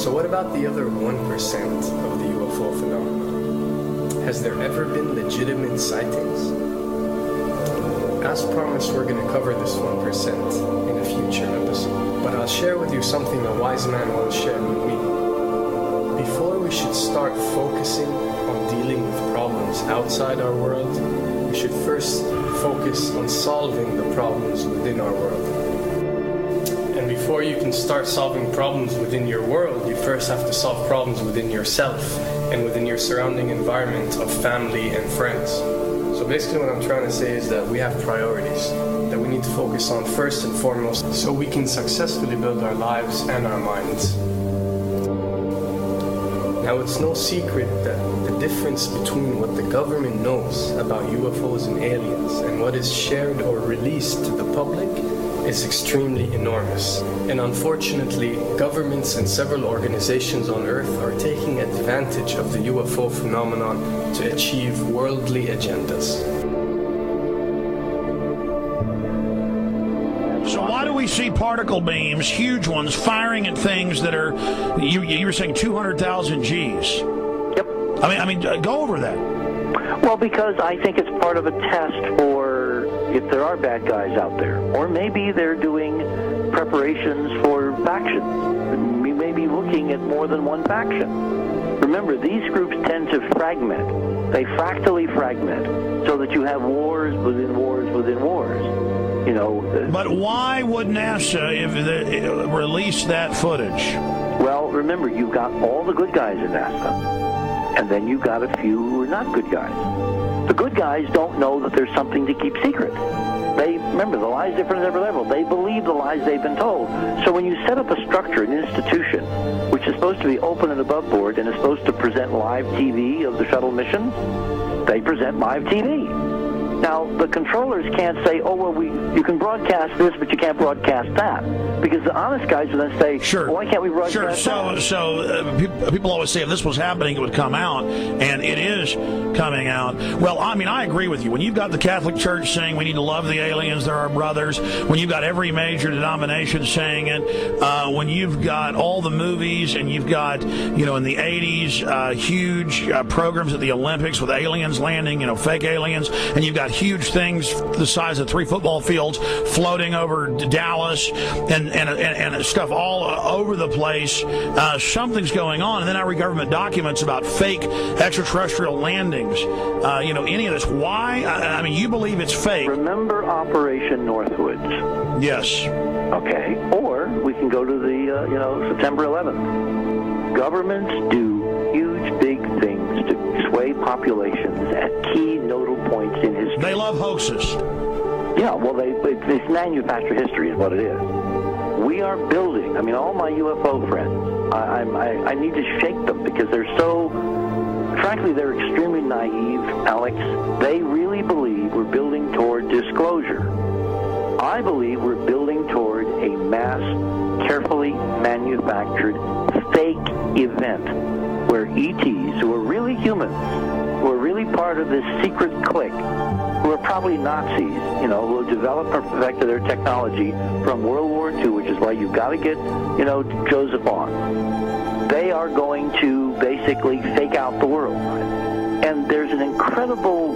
So what about the other 1% of the UFO phenomenon? Has there ever been legitimate sightings? As promised, we're going to cover this 1% in a future episode. But I'll share with you something a wise man once shared with me. Before we should start focusing on dealing with problems outside our world, we should first focus on solving the problems within our world. And before you can start solving problems within your world, you first have to solve problems within yourself and within your surrounding environment of family and friends. So basically what I'm trying to say is that we have priorities that we need to focus on first and foremost so we can successfully build our lives and our minds. Now, it's no secret that the difference between what the government knows about UFOs and aliens and what is shared or released to the public is extremely enormous. And unfortunately, governments and several organizations on Earth are taking advantage of the UFO phenomenon to achieve worldly agendas. We see particle beams, huge ones, firing at things that are, you were saying 200,000 Gs. Yep. I mean, go over that. Well, because I think it's part of a test for if there are bad guys out there. Or maybe they're doing preparations for factions. We may be looking at more than one faction. Remember, these groups tend to fragment. They fractally fragment so that you have wars within wars within wars. You know, but why would NASA release that footage? Well, remember, you've got all the good guys in NASA, and then you've got a few who are not good guys. The good guys don't know that there's something to keep secret. Remember, the lie's different at every level. They believe the lies they've been told. So when you set up a structure, an institution, which is supposed to be open and above board and is supposed to present live TV of the shuttle missions, they present live TV. Now, the controllers can't say, oh, well, you can broadcast this, but you can't broadcast that. Because the honest guys would then say, sure. Well, why can't we broadcast that? So people always say if this was happening, it would come out, and it is coming out. Well, I mean, I agree with you. When you've got the Catholic Church saying we need to love the aliens, they're our brothers, when you've got every major denomination saying it, when you've got all the movies, and you've got, in the 80s, huge programs at the Olympics with aliens landing, fake aliens, and you've got huge things the size of 3 football fields floating over Dallas and stuff all over the place. Something's going on. And then I read government documents about fake extraterrestrial landings. Any of this. Why? I mean, you believe it's fake. Remember Operation Northwoods? Yes. Okay. Or we can go to the, September 11th. Governments do huge, big things to sway populations at key nodal points in history. They love hoaxes. Yeah, well, it's manufactured history is what it is. We are building, all my UFO friends, I need to shake them because they're so, frankly, they're extremely naive, Alex. They really believe we're building toward disclosure. I believe we're building toward a mass, carefully manufactured fake event where ETs, who are really humans, who are really part of this secret clique, who are probably Nazis, who have developed or perfected their technology from World War II, which is why you've got to get, Joseph on. They are going to basically fake out the world. And there's an incredible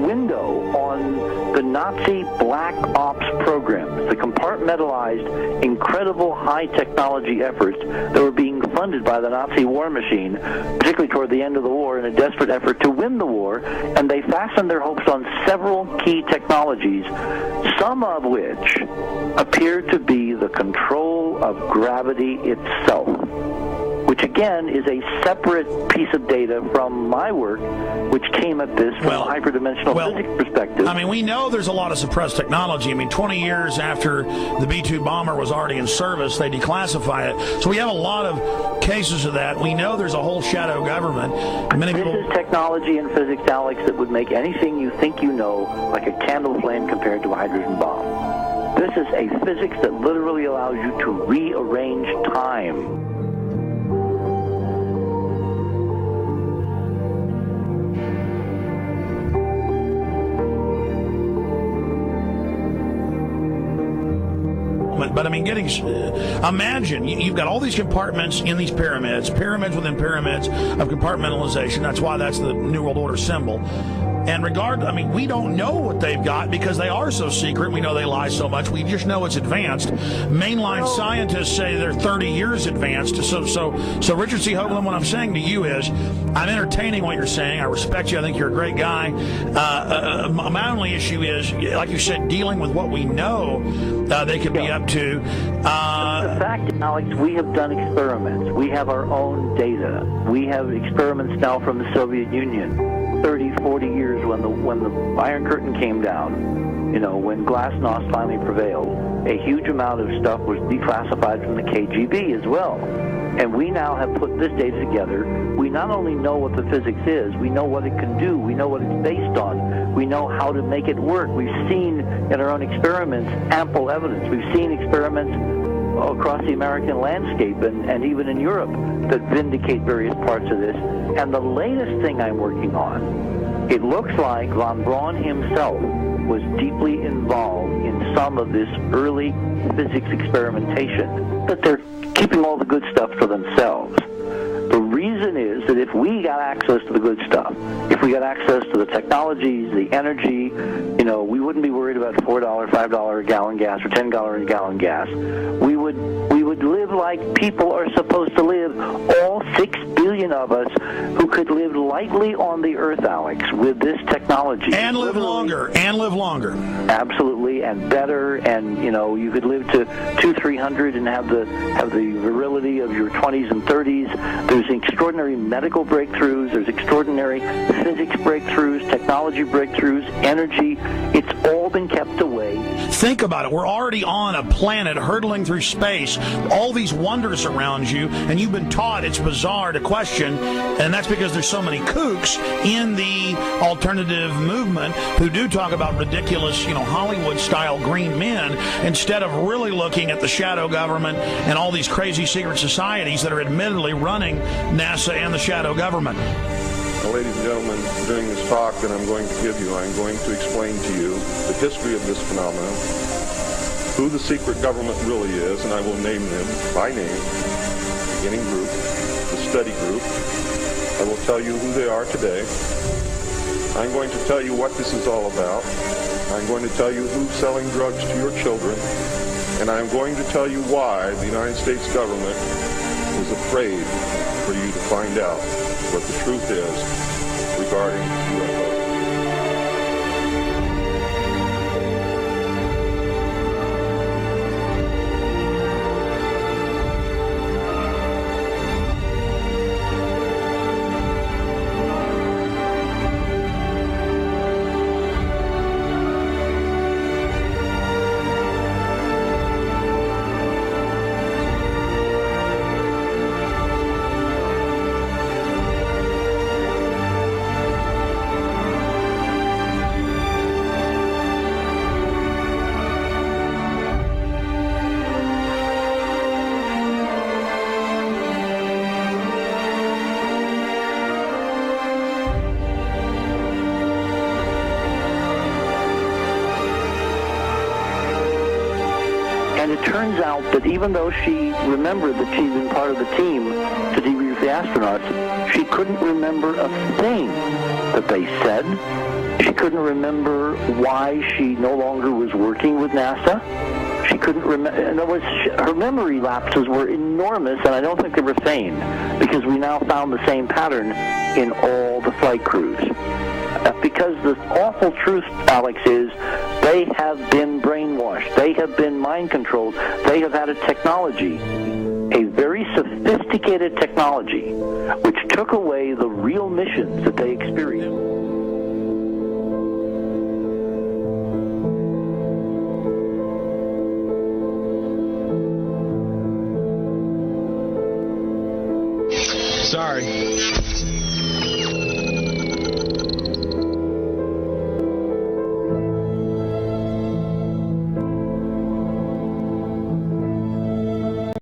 window on the Nazi black ops programs, the compartmentalized, incredible high technology efforts that were being funded by the Nazi war machine, particularly toward the end of the war in a desperate effort to win the war, and they fastened their hopes on several key technologies, some of which appear to be the control of gravity itself, which again is a separate piece of data from my work, which came at this from a hyperdimensional physics perspective. We know there's a lot of suppressed technology. 20 years after the B-2 bomber was already in service, they declassify it. So we have a lot of cases of that. We know there's a whole shadow government. This is technology and physics, Alex, that would make anything you think you know like a candle flame compared to a hydrogen bomb. This is a physics that literally allows you to rearrange time. that. But I mean, imagine you've got all these compartments in these pyramids within pyramids of compartmentalization. That's why that's the New World Order symbol. And we don't know what they've got because they are so secret. We know they lie so much. We just know it's advanced. Mainline scientists say they're 30 years advanced. So Richard C. Hoagland, what I'm saying to you is, I'm entertaining what you're saying. I respect you. I think you're a great guy. My only issue is, like you said, dealing with what we know they could be up to. The fact, Alex, we have done experiments. We have our own data. We have experiments now from the Soviet Union. 30, 40 years when the Iron Curtain came down, when Glasnost finally prevailed, a huge amount of stuff was declassified from the KGB as well. And we now have put this data together. We not only know what the physics is, we know what it can do, we know what it's based on, we know how to make it work. We've seen in our own experiments ample evidence. We've seen experiments across the American landscape and even in Europe that vindicate various parts of this. And the latest thing I'm working on, it looks like von Braun himself was deeply involved in some of this early physics experimentation, but they're keeping all the good stuff for themselves. The reason is that if we got access to the good stuff, if we got access to the technologies, the energy, we wouldn't be worried about $4, $5 a gallon gas or $10 a gallon gas. We would live like people are supposed to live, all 6 billion of us who could live lightly on the earth, Alex, with this technology. And live longer. Absolutely, and better, and you could live to 200-300 and have the virility of your 20s and 30s. There's extraordinary medical breakthroughs, there's extraordinary physics breakthroughs, technology breakthroughs, energy. It's all been kept away. Think about it. We're already on a planet hurtling through space, all these wonders around you, and you've been taught it's bizarre to question, and that's because there's so many kooks in the alternative movement who do talk about ridiculous, Hollywood-style green men, instead of really looking at the shadow government and all these crazy secret societies that are admittedly running NASA and the shadow government. Now, ladies and gentlemen, during this talk that I'm going to give you, I'm going to explain to you the history of this phenomenon, who the secret government really is, and I will name them by name, beginning group, the study group. I will tell you who they are today. I'm going to tell you what this is all about. I'm going to tell you who's selling drugs to your children, and I'm going to tell you why the United States government is afraid for you to find out what the truth is regarding UFOs. And it turns out that even though she remembered that she'd been part of the team to debrief the astronauts, she couldn't remember a thing that they said. She couldn't remember why she no longer was working with NASA. She couldn't remember. In other words, her memory lapses were enormous, and I don't think they were feigned, because we now found the same pattern in all the flight crews. Because the awful truth, Alex, is they have been brainwashed. They have been mind controlled. They have had a technology, a very sophisticated technology, which took away the real missions that they experienced. Sorry.